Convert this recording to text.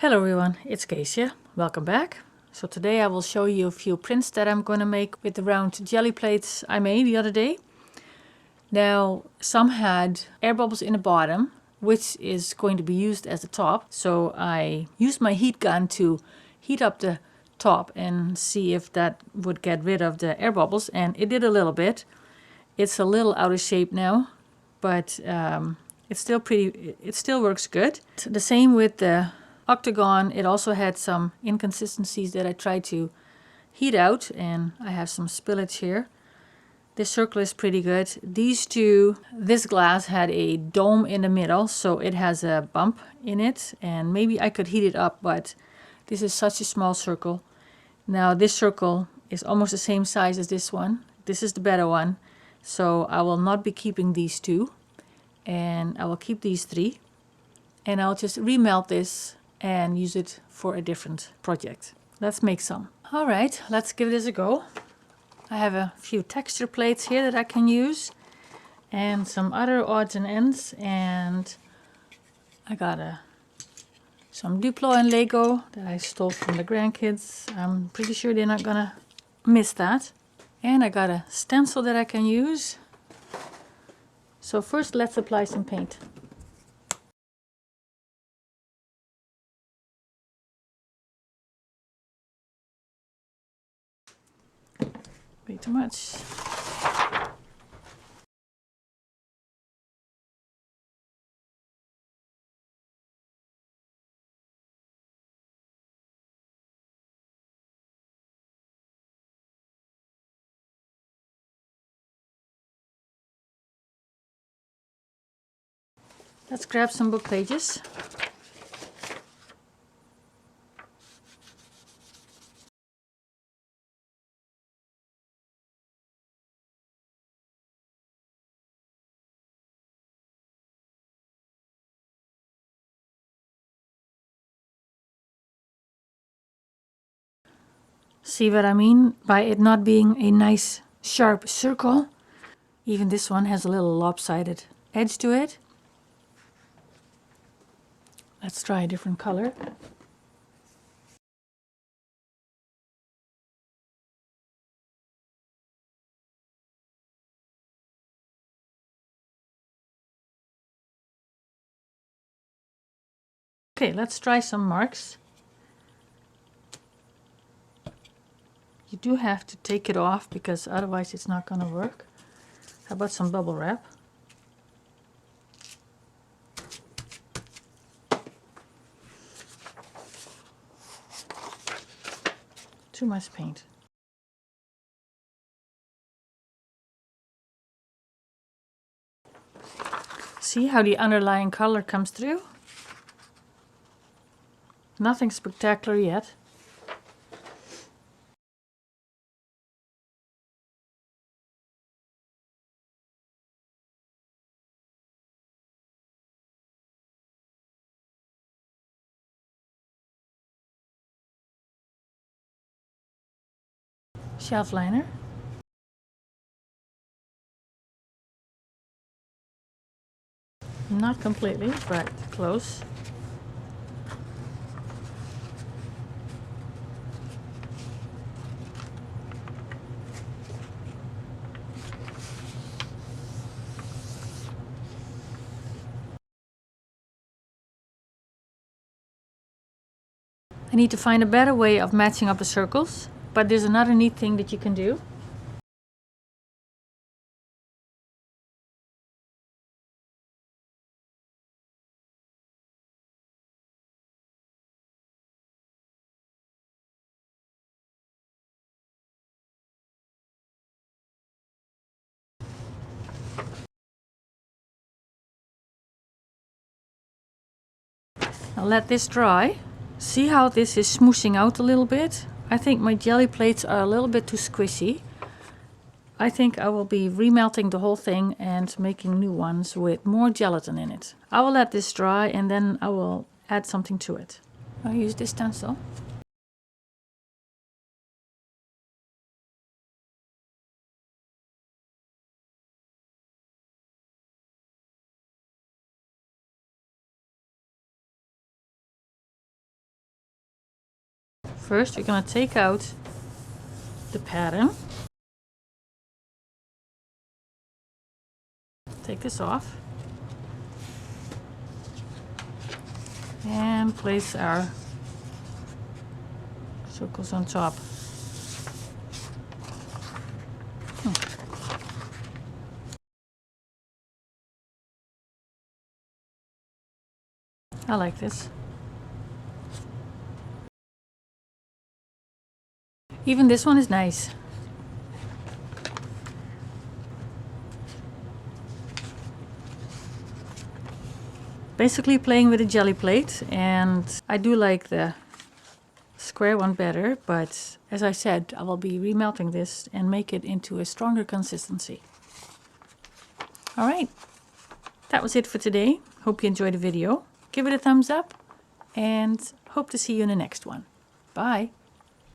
Hello everyone, it's Keesje. Welcome back. So today I will show you a few prints that I'm going to make with the round jelly plates I made the other day. Now, some had air bubbles in the bottom, which is going to be used as the top. So I used my heat gun to heat up the top and see if that would get rid of the air bubbles, and it did a little bit. It's a little out of shape now, but it still works good. The same with the octagon. It also had some inconsistencies that I tried to heat out, and I have some spillage here. This circle is pretty good. These two, this glass had a dome in the middle, so it has a bump in it, and maybe I could heat it up, but this is such a small circle. Now this circle is almost the same size as this one. This is the better one, so I will not be keeping these two, and I will keep these three, and I'll just remelt this and use it for a different project. Let's make some. All right, let's give this a go. I have a few texture plates here that I can use and some other odds and ends, and I got some Duplo and Lego that I stole from the grandkids. I'm pretty sure they're not gonna miss that. And I got a stencil that I can use. So first let's apply some paint. Way too much. Let's grab some book pages. See what I mean by it not being a nice sharp circle? Even this one has a little lopsided edge to it. Let's try a different color. Okay, let's try some marks. You do have to take it off because otherwise it's not going to work. How about some bubble wrap? Too much paint. See how the underlying color comes through? Nothing spectacular yet. Shelf liner. Not completely, but close. I need to find a better way of matching up the circles, but there's another neat thing that you can do. I'll let this dry. See how this is smooshing out a little bit? I think my jelly plates are a little bit too squishy. I think I will be remelting the whole thing and making new ones with more gelatin in it. I will let this dry and then I will add something to it. I'll use this stencil. First, we're going to take out the pattern. Take this off. And place our circles on top. I like this. Even this one is nice. Basically playing with a jelly plate, and I do like the square one better, but as I said, I will be remelting this and make it into a stronger consistency. Alright, that was it for today. Hope you enjoyed the video. Give it a thumbs up and hope to see you in the next one. Bye!